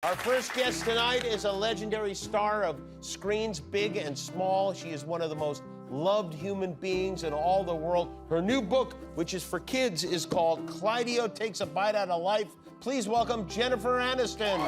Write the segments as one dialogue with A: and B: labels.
A: Our first guest tonight is a legendary star of screens big and small. She is one of the most loved human beings in all the world. Her new book, which is for kids, is called Clydio Takes a Bite Out of Life. Please welcome Jennifer Aniston.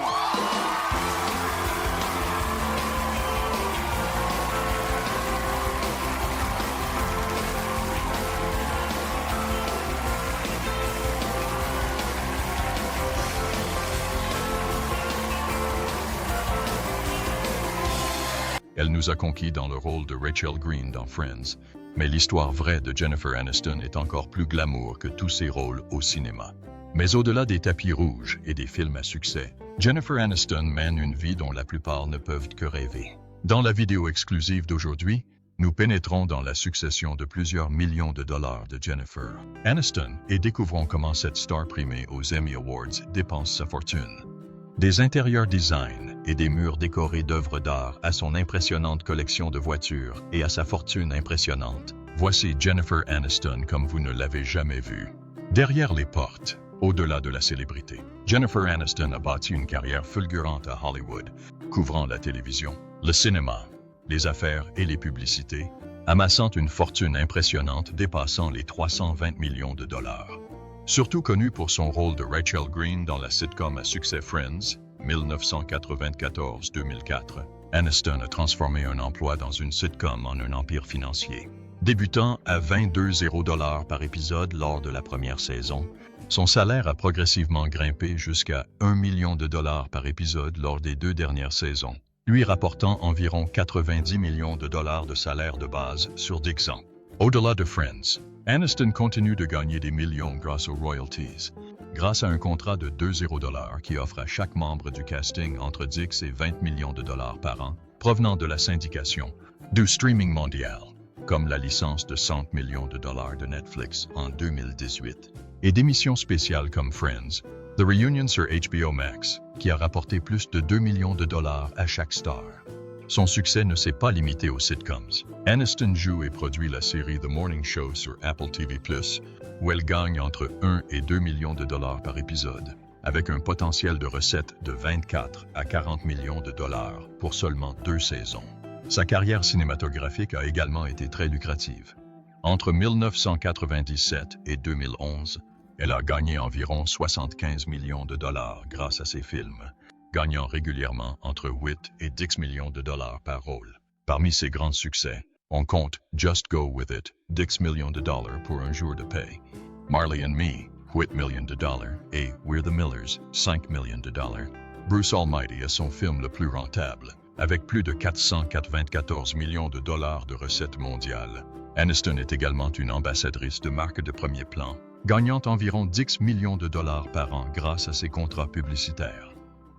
B: Elle nous a conquis dans le rôle de Rachel Green dans Friends, mais l'histoire vraie de Jennifer Aniston est encore plus glamour que tous ses rôles au cinéma. Mais au-delà des tapis rouges et des films à succès, Jennifer Aniston mène une vie dont la plupart ne peuvent que rêver. Dans la vidéo exclusive d'aujourd'hui, nous pénétrons dans la succession de plusieurs millions de dollars de Jennifer Aniston et découvrons comment cette star primée aux Emmy Awards dépense sa fortune. Des intérieurs design et des murs décorés d'œuvres d'art à son impressionnante collection de voitures et à sa fortune impressionnante, voici Jennifer Aniston comme vous ne l'avez jamais vue. Derrière les portes, au-delà de la célébrité, Jennifer Aniston a bâti une carrière fulgurante à Hollywood, couvrant la télévision, le cinéma, les affaires et les publicités, amassant une fortune impressionnante dépassant les 320 millions de dollars. Surtout connue pour son rôle de Rachel Green dans la sitcom à succès Friends, 1994-2004, Aniston a transformé un emploi dans une sitcom en un empire financier. Débutant à 22 $ par épisode lors de la première saison, son salaire a progressivement grimpé jusqu'à 1 million de dollars par épisode lors des 2 dernières saisons, lui rapportant environ 90 millions de dollars de salaire de base sur 10 ans. Au-delà de Friends, Aniston continue de gagner des millions grâce aux royalties, grâce à un contrat de 2 $ qui offre à chaque membre du casting entre 10 et 20 millions de dollars par an, provenant de la syndication, du streaming mondial, comme la licence de 100 millions de dollars de Netflix en 2018, et d'émissions spéciales comme Friends, The Reunion sur HBO Max, qui a rapporté plus de 2 millions de dollars à chaque star. Son succès ne s'est pas limité aux sitcoms. Aniston joue et produit la série The Morning Show sur Apple TV+, où elle gagne entre 1 et 2 millions de dollars par épisode, avec un potentiel de recettes de 24 à 40 millions de dollars pour seulement 2 saisons. Sa carrière cinématographique a également été très lucrative. Entre 1997 et 2011, elle a gagné environ 75 millions de dollars grâce à ses films, gagnant régulièrement entre 8 et 10 millions de dollars par rôle. Parmi ses grands succès, on compte Just Go With It, 10 millions de dollars pour un jour de paix, Marley and Me, 8 millions de dollars, et We're the Millers, 5 millions de dollars. Bruce Almighty est son film le plus rentable, avec plus de 494 millions de dollars de recettes mondiales. Aniston est également une ambassadrice de marque de premier plan, gagnant environ 10 millions de dollars par an grâce à ses contrats publicitaires.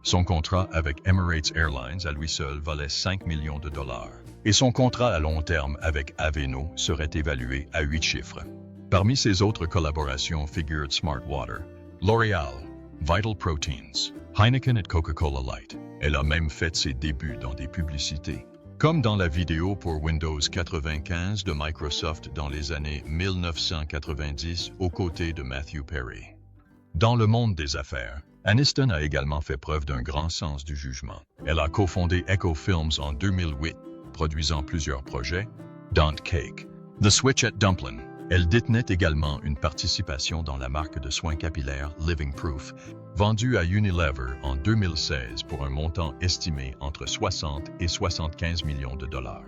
B: Son contrat avec Emirates Airlines à lui seul valait 5 millions de dollars, et son contrat à long terme avec Aveno serait évalué à 8 chiffres. Parmi ses autres collaborations figurent Smart Water, L'Oréal, Vital Proteins, Heineken et Coca-Cola Light. Elle a même fait ses débuts dans des publicités, comme dans la vidéo pour Windows 95 de Microsoft dans les années 1990 aux côtés de Matthew Perry. Dans le monde des affaires, Aniston a également fait preuve d'un grand sens du jugement. Elle a cofondé Echo Films en 2008, produisant plusieurs projets, Don't Cake, The Switch at Dumplin'. Elle détenait également une participation dans la marque de soins capillaires Living Proof, vendue à Unilever en 2016 pour un montant estimé entre 60 et 75 millions de dollars.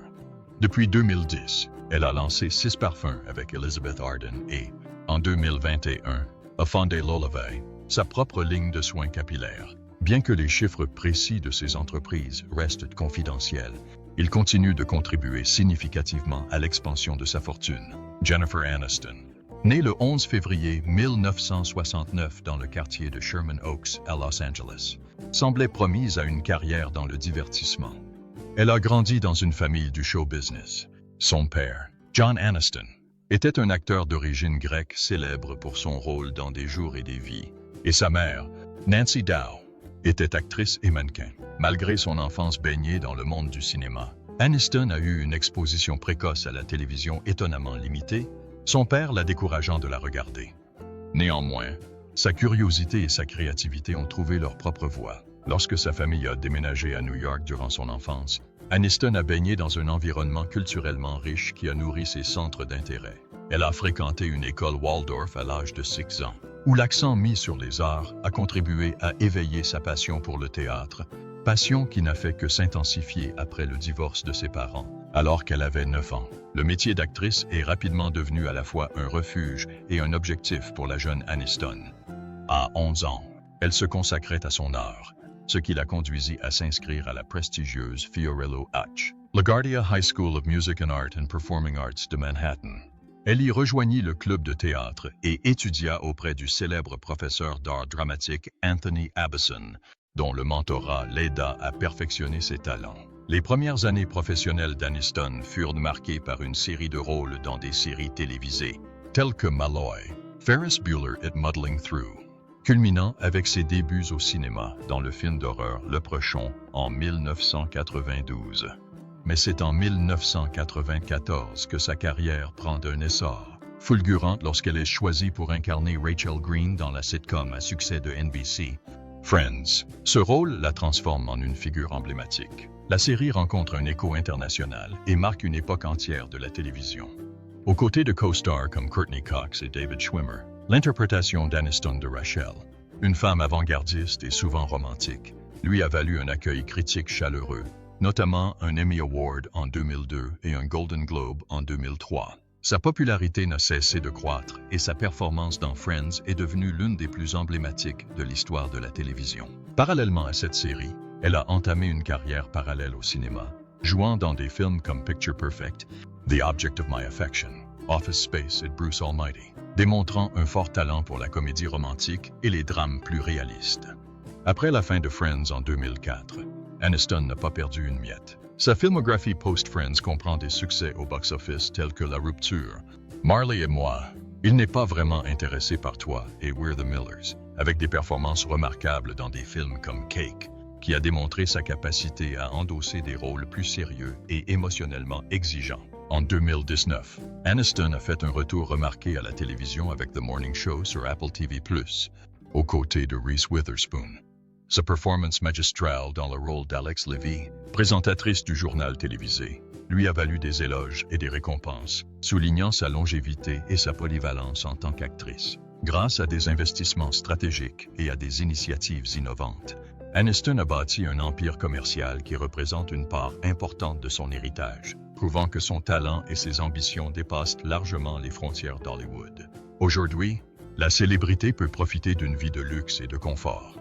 B: Depuis 2010, elle a lancé 6 parfums avec Elizabeth Arden et, en 2021, a fondé L'Olive, sa propre ligne de soins capillaires. Bien que les chiffres précis de ces entreprises restent confidentiels, ils continuent de contribuer significativement à l'expansion de sa fortune. Jennifer Aniston, née le 11 février 1969 dans le quartier de Sherman Oaks à Los Angeles, semblait promise à une carrière dans le divertissement. Elle a grandi dans une famille du show business. Son père, John Aniston, était un acteur d'origine grecque célèbre pour son rôle dans Des jours et des vies, et sa mère, Nancy Dow, était actrice et mannequin. Malgré son enfance baignée dans le monde du cinéma, Aniston a eu une exposition précoce à la télévision étonnamment limitée, son père la décourageant de la regarder. Néanmoins, sa curiosité et sa créativité ont trouvé leur propre voie. Lorsque sa famille a déménagé à New York durant son enfance, Aniston a baigné dans un environnement culturellement riche qui a nourri ses centres d'intérêt. Elle a fréquenté une école Waldorf à l'âge de 6 ans, où l'accent mis sur les arts a contribué à éveiller sa passion pour le théâtre, passion qui n'a fait que s'intensifier après le divorce de ses parents, alors qu'elle avait 9 ans. Le métier d'actrice est rapidement devenu à la fois un refuge et un objectif pour la jeune Aniston. À 11 ans, elle se consacrait à son art, ce qui la conduisit à s'inscrire à la prestigieuse Fiorillo H. LaGuardia High School of Music and Art and Performing Arts de Manhattan. Elle y rejoignit le club de théâtre et étudia auprès du célèbre professeur d'art dramatique Anthony Abbison, dont le mentorat l'aida à perfectionner ses talents. Les premières années professionnelles d'Aniston furent marquées par une série de rôles dans des séries télévisées, telles que Malloy, Ferris Bueller et Muddling Through, culminant avec ses débuts au cinéma dans le film d'horreur Le Prochon en 1992. Mais c'est en 1994 que sa carrière prend un essor, fulgurante lorsqu'elle est choisie pour incarner Rachel Green dans la sitcom à succès de NBC, Friends. Ce rôle la transforme en une figure emblématique. La série rencontre un écho international et marque une époque entière de la télévision. Aux côtés de co-stars comme Courtney Cox et David Schwimmer, l'interprétation d'Aniston de Rachel, une femme avant-gardiste et souvent romantique, lui a valu un accueil critique chaleureux, notamment un Emmy Award en 2002 et un Golden Globe en 2003. Sa popularité n'a cessé de croître et sa performance dans Friends est devenue l'une des plus emblématiques de l'histoire de la télévision. Parallèlement à cette série, elle a entamé une carrière parallèle au cinéma, jouant dans des films comme Picture Perfect, The Object of My Affection, Office Space et Bruce Almighty, démontrant un fort talent pour la comédie romantique et les drames plus réalistes. Après la fin de Friends en 2004, Aniston n'a pas perdu une miette. Sa filmographie post-Friends comprend des succès au box-office tels que La Rupture, Marley et moi, Il n'est pas vraiment intéressé par toi et We're the Millers, avec des performances remarquables dans des films comme Cake, qui a démontré sa capacité à endosser des rôles plus sérieux et émotionnellement exigeants. En 2019, Aniston a fait un retour remarqué à la télévision avec The Morning Show sur Apple TV+, aux côtés de Reese Witherspoon. Sa performance magistrale dans le rôle d'Alex Levy, présentatrice du journal télévisé, lui a valu des éloges et des récompenses, soulignant sa longévité et sa polyvalence en tant qu'actrice. Grâce à des investissements stratégiques et à des initiatives innovantes, Aniston a bâti un empire commercial qui représente une part importante de son héritage, prouvant que son talent et ses ambitions dépassent largement les frontières d'Hollywood. Aujourd'hui, la célébrité peut profiter d'une vie de luxe et de confort.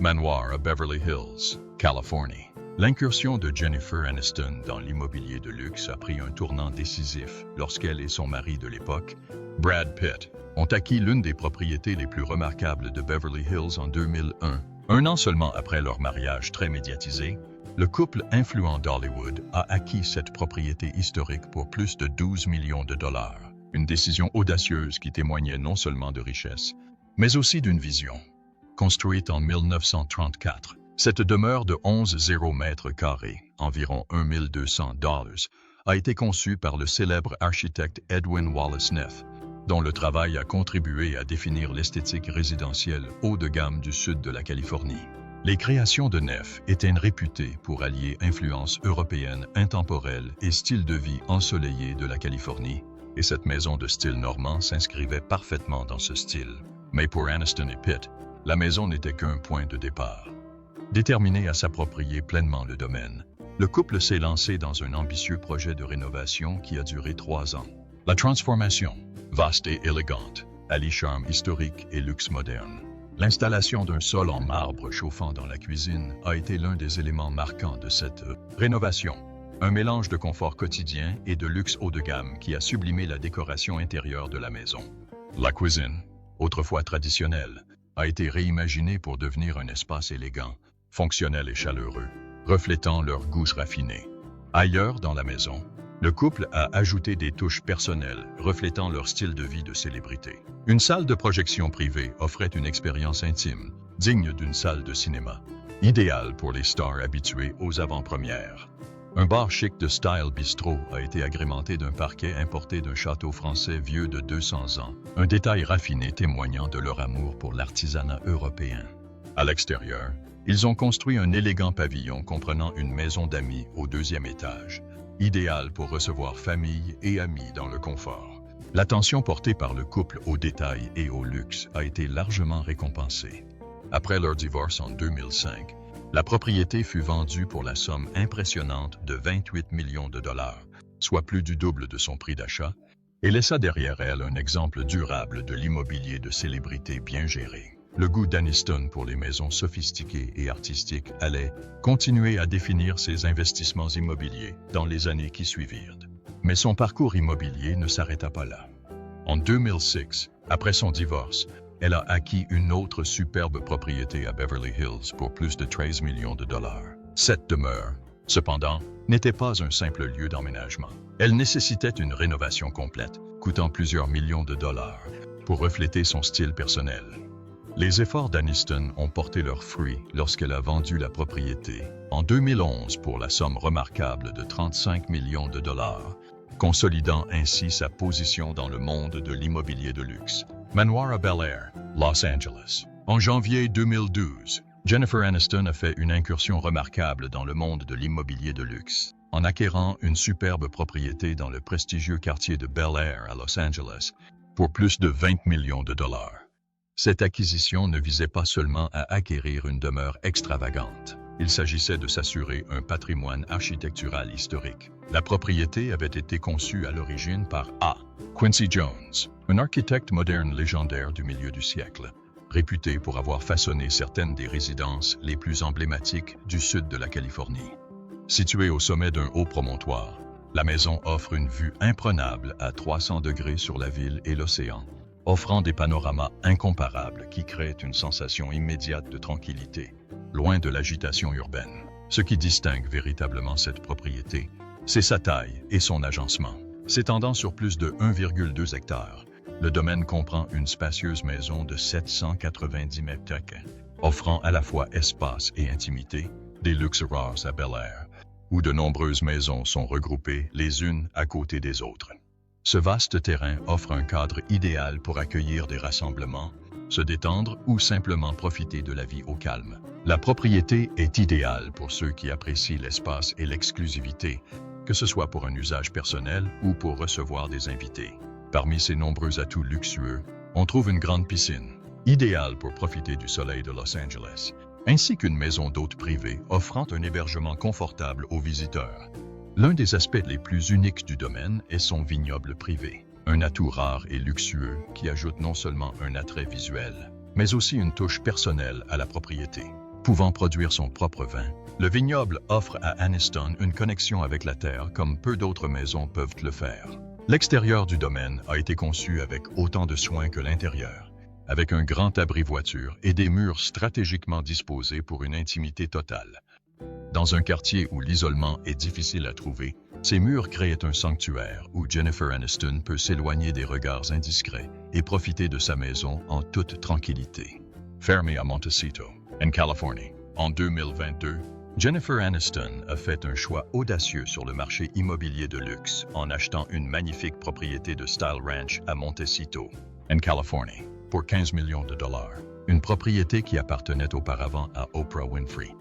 B: Manoir à Beverly Hills, Californie. L'incursion de Jennifer Aniston dans l'immobilier de luxe a pris un tournant décisif lorsqu'elle et son mari de l'époque, Brad Pitt, ont acquis l'une des propriétés les plus remarquables de Beverly Hills en 2001. Un an seulement après leur mariage très médiatisé, le couple influent d'Hollywood a acquis cette propriété historique pour plus de 12 millions de dollars. Une décision audacieuse qui témoignait non seulement de richesse, mais aussi d'une vision. Construite en 1934, cette demeure de 11,0 mètres carrés, environ $1 200, a été conçue par le célèbre architecte Edwin Wallace Neff, dont le travail a contribué à définir l'esthétique résidentielle haut de gamme du sud de la Californie. Les créations de Neff étaient réputées pour allier influence européenne intemporelle et style de vie ensoleillé de la Californie, et cette maison de style normand s'inscrivait parfaitement dans ce style. Mais pour Aniston et Pitt, la maison n'était qu'un point de départ. Déterminé à s'approprier pleinement le domaine, le couple s'est lancé dans un ambitieux projet de rénovation qui a duré 3 ans. La transformation, vaste et élégante, allie charme historique et luxe moderne. L'installation d'un sol en marbre chauffant dans la cuisine a été l'un des éléments marquants de cette rénovation. Un mélange de confort quotidien et de luxe haut de gamme qui a sublimé la décoration intérieure de la maison. La cuisine, autrefois traditionnelle, a été réimaginée pour devenir un espace élégant, fonctionnel et chaleureux, reflétant leurs goûts raffinés. Ailleurs dans la maison, le couple a ajouté des touches personnelles reflétant leur style de vie de célébrité. Une salle de projection privée offrait une expérience intime, digne d'une salle de cinéma, idéale pour les stars habitués aux avant-premières. Un bar chic de style bistrot a été agrémenté d'un parquet importé d'un château français vieux de 200 ans, un détail raffiné témoignant de leur amour pour l'artisanat européen. À l'extérieur, Ils ont construit un élégant pavillon comprenant une maison d'amis au 2e étage, idéal pour recevoir famille et amis dans le confort. L'attention portée par le couple aux détails et au luxe a été largement récompensée. Après leur divorce en 2005, la propriété fut vendue pour la somme impressionnante de 28 millions de dollars, soit plus du double de son prix d'achat, et laissa derrière elle un exemple durable de l'immobilier de célébrité bien géré. Le goût d'Aniston pour les maisons sophistiquées et artistiques allait continuer à définir ses investissements immobiliers dans les années qui suivirent. Mais son parcours immobilier ne s'arrêta pas là. En 2006, après son divorce, elle a acquis une autre superbe propriété à Beverly Hills pour plus de 13 millions de dollars. Cette demeure, cependant, n'était pas un simple lieu d'emménagement. Elle nécessitait une rénovation complète, coûtant plusieurs millions de dollars, pour refléter son style personnel. Les efforts d'Aniston ont porté leurs fruits lorsqu'elle a vendu la propriété en 2011 pour la somme remarquable de 35 millions de dollars, consolidant ainsi sa position dans le monde de l'immobilier de luxe. Manoir à Bel Air, Los Angeles. En janvier 2012, Jennifer Aniston a fait une incursion remarquable dans le monde de l'immobilier de luxe, en acquérant une superbe propriété dans le prestigieux quartier de Bel Air à Los Angeles pour plus de 20 millions de dollars. Cette acquisition ne visait pas seulement à acquérir une demeure extravagante. Il s'agissait de s'assurer un patrimoine architectural historique. La propriété avait été conçue à l'origine par A. Quincy Jones, un architecte moderne légendaire du milieu du siècle, réputé pour avoir façonné certaines des résidences les plus emblématiques du sud de la Californie. Située au sommet d'un haut promontoire, la maison offre une vue imprenable à 300 degrés sur la ville et l'océan, offrant des panoramas incomparables qui créent une sensation immédiate de tranquillité, loin de l'agitation urbaine. Ce qui distingue véritablement cette propriété, c'est sa taille et son agencement. S'étendant sur plus de 1,2 hectares, le domaine comprend une spacieuse maison de 790 mètres carrés, offrant à la fois espace et intimité, des luxes rares à Bel Air, où de nombreuses maisons sont regroupées les unes à côté des autres. Ce vaste terrain offre un cadre idéal pour accueillir des rassemblements, se détendre ou simplement profiter de la vie au calme. La propriété est idéale pour ceux qui apprécient l'espace et l'exclusivité, que ce soit pour un usage personnel ou pour recevoir des invités. Parmi ses nombreux atouts luxueux, on trouve une grande piscine, idéale pour profiter du soleil de Los Angeles, ainsi qu'une maison d'hôte privée offrant un hébergement confortable aux visiteurs. L'un des aspects les plus uniques du domaine est son vignoble privé, un atout rare et luxueux qui ajoute non seulement un attrait visuel, mais aussi une touche personnelle à la propriété. Pouvant produire son propre vin, le vignoble offre à Aniston une connexion avec la terre comme peu d'autres maisons peuvent le faire. L'extérieur du domaine a été conçu avec autant de soin que l'intérieur, avec un grand abri voiture et des murs stratégiquement disposés pour une intimité totale. Dans un quartier où l'isolement est difficile à trouver, ces murs créent un sanctuaire où Jennifer Aniston peut s'éloigner des regards indiscrets et profiter de sa maison en toute tranquillité. Fermée à Montecito, en Californie. En 2022, Jennifer Aniston a fait un choix audacieux sur le marché immobilier de luxe en achetant une magnifique propriété de Style Ranch à Montecito, en Californie, pour 15 millions de dollars. Une propriété qui appartenait auparavant à Oprah Winfrey.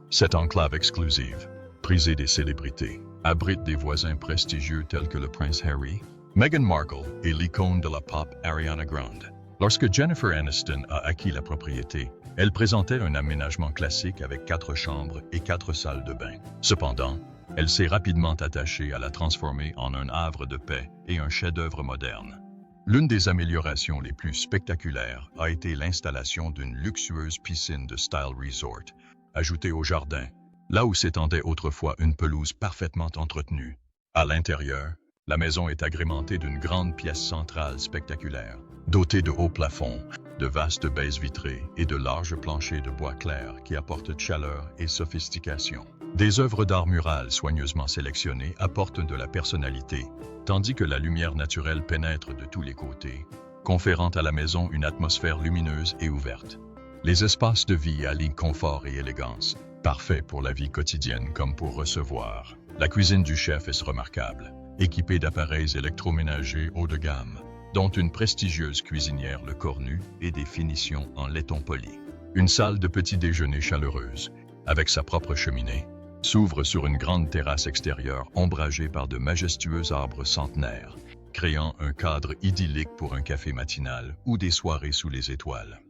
B: Cette enclave exclusive, prisée des célébrités, abrite des voisins prestigieux tels que le prince Harry, Meghan Markle et l'icône de la pop Ariana Grande. Lorsque Jennifer Aniston a acquis la propriété, elle présentait un aménagement classique avec 4 chambres et 4 salles de bain. Cependant, elle s'est rapidement attachée à la transformer en un havre de paix et un chef-d'œuvre moderne. L'une des améliorations les plus spectaculaires a été l'installation d'une luxueuse piscine de style resort, ajoutée au jardin, là où s'étendait autrefois une pelouse parfaitement entretenue. À l'intérieur, la maison est agrémentée d'une grande pièce centrale spectaculaire, dotée de hauts plafonds, de vastes baies vitrées et de larges planchers de bois clair qui apportent chaleur et sophistication. Des œuvres d'art murales soigneusement sélectionnées apportent de la personnalité, tandis que la lumière naturelle pénètre de tous les côtés, conférant à la maison une atmosphère lumineuse et ouverte. Les espaces de vie allient confort et élégance, parfaits pour la vie quotidienne comme pour recevoir. La cuisine du chef est remarquable, équipée d'appareils électroménagers haut de gamme, dont une prestigieuse cuisinière Le Cornu et des finitions en laiton poli. Une salle de petit déjeuner chaleureuse, avec sa propre cheminée, s'ouvre sur une grande terrasse extérieure ombragée par de majestueux arbres centenaires, créant un cadre idyllique pour un café matinal ou des soirées sous les étoiles.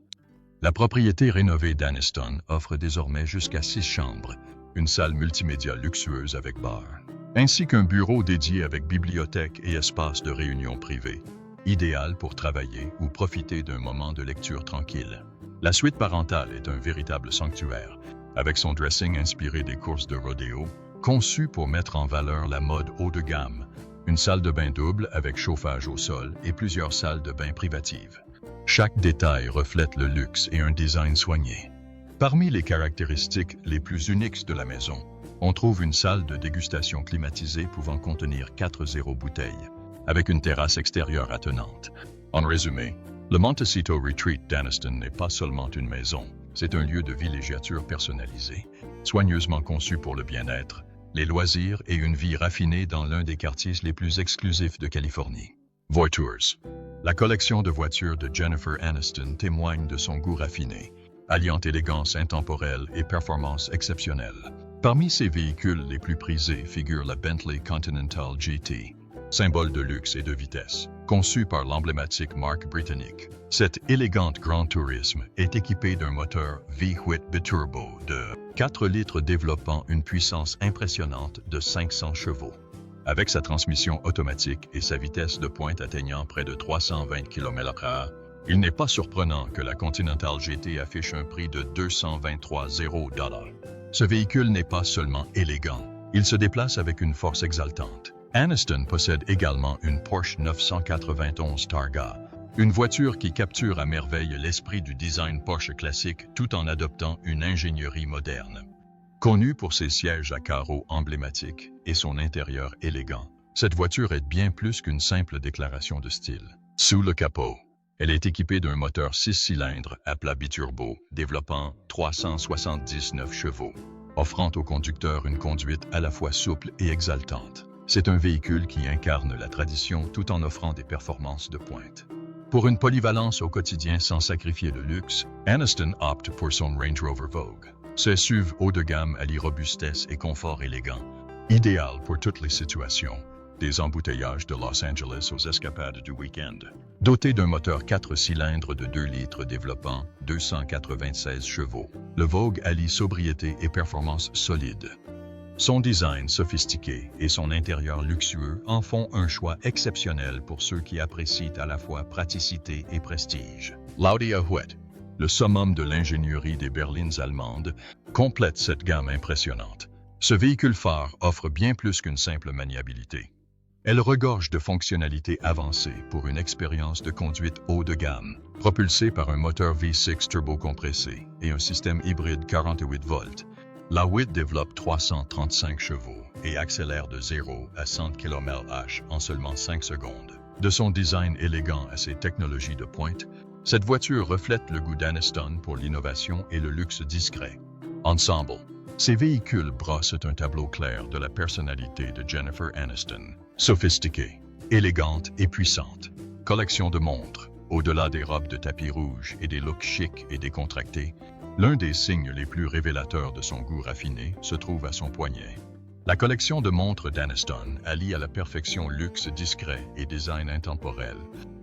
B: La propriété rénovée d'Anniston offre désormais jusqu'à 6 chambres, une salle multimédia luxueuse avec bar, ainsi qu'un bureau dédié avec bibliothèque et espace de réunion privé, idéal pour travailler ou profiter d'un moment de lecture tranquille. La suite parentale est un véritable sanctuaire, avec son dressing inspiré des courses de rodéo, conçu pour mettre en valeur la mode haut de gamme, une salle de bain double avec chauffage au sol et plusieurs salles de bain privatives. Chaque détail reflète le luxe et un design soigné. Parmi les caractéristiques les plus uniques de la maison, on trouve une salle de dégustation climatisée pouvant contenir 4 bouteilles, avec une terrasse extérieure attenante. En résumé, le Montecito Retreat d'Anniston n'est pas seulement une maison, c'est un lieu de villégiature personnalisé, soigneusement conçu pour le bien-être, les loisirs et une vie raffinée dans l'un des quartiers les plus exclusifs de Californie. Voitures. La collection de voitures de Jennifer Aniston témoigne de son goût raffiné, alliant élégance intemporelle et performance exceptionnelle. Parmi ses véhicules les plus prisés figure la Bentley Continental GT, symbole de luxe et de vitesse, conçue par l'emblématique marque britannique. Cette élégante Grand Tourisme est équipée d'un moteur V8 biturbo de 4 litres développant une puissance impressionnante de 500 chevaux. Avec sa transmission automatique et sa vitesse de pointe atteignant près de 320 km/h, il n'est pas surprenant que la Continental GT affiche un prix de $223,000. Ce véhicule n'est pas seulement élégant, il se déplace avec une force exaltante. Aniston possède également une Porsche 991 Targa, une voiture qui capture à merveille l'esprit du design Porsche classique tout en adoptant une ingénierie moderne. Connue pour ses sièges à carreaux emblématiques et son intérieur élégant, cette voiture est bien plus qu'une simple déclaration de style. Sous le capot, elle est équipée d'un moteur 6 cylindres à plat biturbo développant 379 chevaux, offrant au conducteur une conduite à la fois souple et exaltante. C'est un véhicule qui incarne la tradition tout en offrant des performances de pointe. Pour une polyvalence au quotidien sans sacrifier le luxe, Aniston opte pour son Range Rover Vogue. Ce SUV haut de gamme allie robustesse et confort élégant, idéal pour toutes les situations, des embouteillages de Los Angeles aux escapades du week-end. Doté d'un moteur 4 cylindres de 2 litres développant 296 chevaux, le Vogue allie sobriété et performance solide. Son design sophistiqué et son intérieur luxueux en font un choix exceptionnel pour ceux qui apprécient à la fois praticité et prestige. l'Audi A8, le summum de l'ingénierie des berlines allemandes, complète cette gamme impressionnante. Ce véhicule phare offre bien plus qu'une simple maniabilité. Elle regorge de fonctionnalités avancées pour une expérience de conduite haut de gamme, propulsée par un moteur V6 turbocompressé et un système hybride 48 volts. l'A8 développe 335 chevaux et accélère de 0 à 100 km/h en seulement 5 secondes. De son design élégant à ses technologies de pointe, cette voiture reflète le goût d'Aniston pour l'innovation et le luxe discret. Ensemble, ces véhicules brossent un tableau clair de la personnalité de Jennifer Aniston. Sophistiquée, élégante et puissante. Collection de montres, au-delà des robes de tapis rouge et des looks chics et décontractés, l'un des signes les plus révélateurs de son goût raffiné se trouve à son poignet. La collection de montres d'Aniston allie à la perfection luxe discret et design intemporel,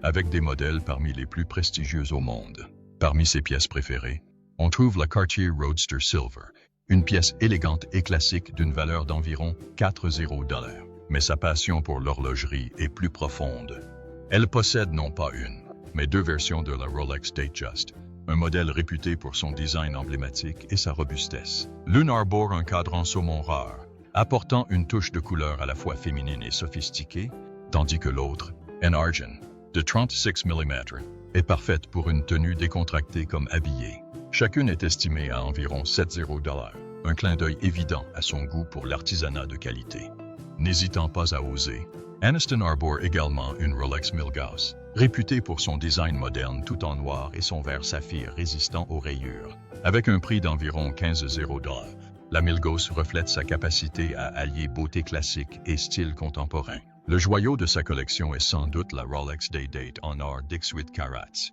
B: avec des modèles parmi les plus prestigieux au monde. Parmi ses pièces préférées, on trouve la Cartier Roadster Silver, une pièce élégante et classique d'une valeur d'environ $40. Mais sa passion pour l'horlogerie est plus profonde. Elle possède non pas une, mais 2 versions de la Rolex Datejust, un modèle réputé pour son design emblématique et sa robustesse. L'une arbore un cadran saumon rare, apportant une touche de couleur à la fois féminine et sophistiquée, tandis que l'autre, en argent, de 36 mm, est parfaite pour une tenue décontractée comme habillée. Chacune est estimée à environ $70, un clin d'œil évident à son goût pour l'artisanat de qualité. N'hésitant pas à oser, Aniston arbore également une Rolex Milgauss, réputée pour son design moderne tout en noir et son verre saphir résistant aux rayures. Avec un prix d'environ $15, la Milgauss reflète sa capacité à allier beauté classique et style contemporain. Le joyau de sa collection est sans doute la Rolex Day-Date en or 18 carats.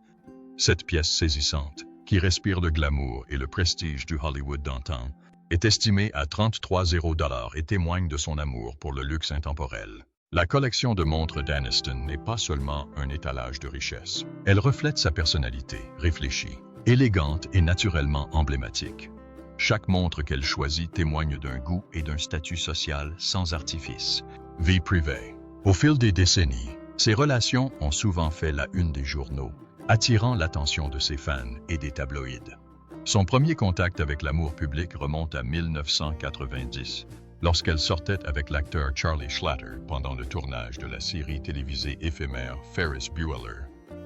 B: Cette pièce saisissante, qui respire le glamour et le prestige du Hollywood d'antan, est estimée à 33,0 $ et témoigne de son amour pour le luxe intemporel. La collection de montres d'Aniston n'est pas seulement un étalage de richesse. Elle reflète sa personnalité, réfléchie, élégante et naturellement emblématique. Chaque montre qu'elle choisit témoigne d'un goût et d'un statut social sans artifice. Vie privée. Au fil des décennies, ces relations ont souvent fait la une des journaux, attirant l'attention de ses fans et des tabloïds. Son premier contact avec l'amour public remonte à 1990, lorsqu'elle sortait avec l'acteur Charlie Schlatter pendant le tournage de la série télévisée éphémère Ferris Bueller.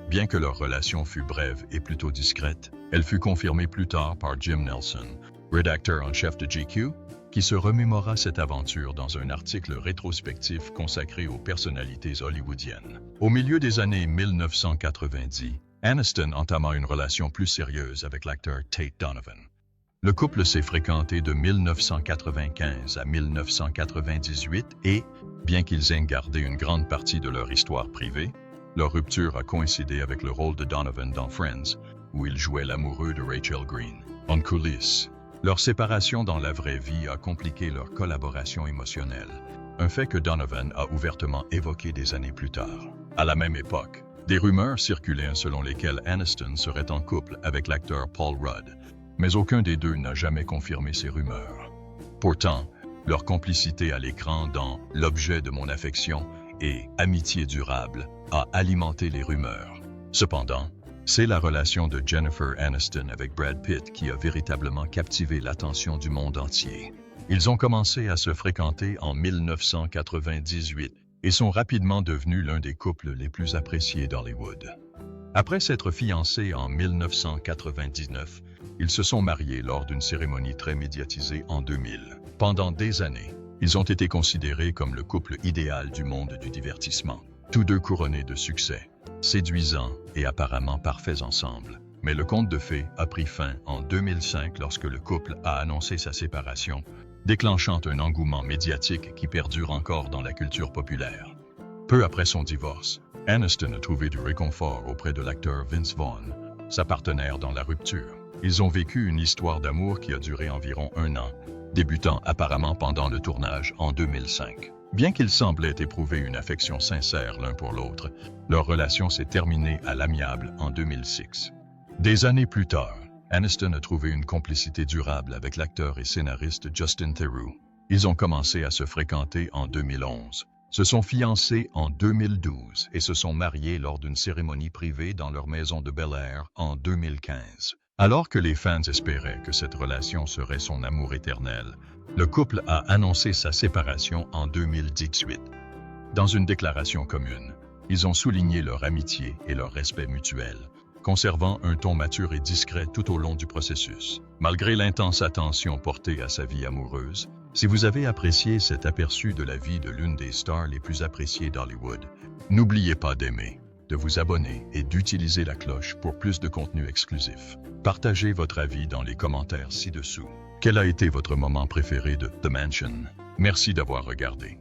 B: Bien que leur relation fût brève et plutôt discrète, elle fut confirmée plus tard par Jim Nelson, rédacteur en chef de GQ, qui se remémora cette aventure dans un article rétrospectif consacré aux personnalités hollywoodiennes. Au milieu des années 1990, Aniston entama une relation plus sérieuse avec l'acteur Tate Donovan. Le couple s'est fréquenté de 1995 à 1998 et, bien qu'ils aient gardé une grande partie de leur histoire privée, leur rupture a coïncidé avec le rôle de Donovan dans Friends, où il jouait l'amoureux de Rachel Green. En coulisses, leur séparation dans la vraie vie a compliqué leur collaboration émotionnelle, un fait que Donovan a ouvertement évoqué des années plus tard. À la même époque, des rumeurs circulaient selon lesquelles Aniston serait en couple avec l'acteur Paul Rudd, mais aucun des deux n'a jamais confirmé ces rumeurs. Pourtant, leur complicité à l'écran dans L'objet de mon affection et Amitié durable a alimenté les rumeurs. Cependant, c'est la relation de Jennifer Aniston avec Brad Pitt qui a véritablement captivé l'attention du monde entier. Ils ont commencé à se fréquenter en 1998 et sont rapidement devenus l'un des couples les plus appréciés d'Hollywood. Après s'être fiancés en 1999, ils se sont mariés lors d'une cérémonie très médiatisée en 2000. Pendant des années, ils ont été considérés comme le couple idéal du monde du divertissement. Tous deux couronnés de succès, séduisants et apparemment parfaits ensemble. Mais le conte de fées a pris fin en 2005 lorsque le couple a annoncé sa séparation, déclenchant un engouement médiatique qui perdure encore dans la culture populaire. Peu après son divorce, Aniston a trouvé du réconfort auprès de l'acteur Vince Vaughn, sa partenaire dans la rupture. Ils ont vécu une histoire d'amour qui a duré environ 1 an, débutant apparemment pendant le tournage en 2005. Bien qu'ils semblaient éprouver une affection sincère l'un pour l'autre, leur relation s'est terminée à l'amiable en 2006. Des années plus tard, Aniston a trouvé une complicité durable avec l'acteur et scénariste Justin Theroux. Ils ont commencé à se fréquenter en 2011, se sont fiancés en 2012 et se sont mariés lors d'une cérémonie privée dans leur maison de Bel-Air en 2015. Alors que les fans espéraient que cette relation serait son amour éternel, le couple a annoncé sa séparation en 2018. Dans une déclaration commune, ils ont souligné leur amitié et leur respect mutuel, conservant un ton mature et discret tout au long du processus. Malgré l'intense attention portée à sa vie amoureuse, si vous avez apprécié cet aperçu de la vie de l'une des stars les plus appréciées d'Hollywood, n'oubliez pas d'aimer, de vous abonner et d'utiliser la cloche pour plus de contenu exclusif. Partagez votre avis dans les commentaires ci-dessous. Quel a été votre moment préféré de The Mansion? Merci d'avoir regardé.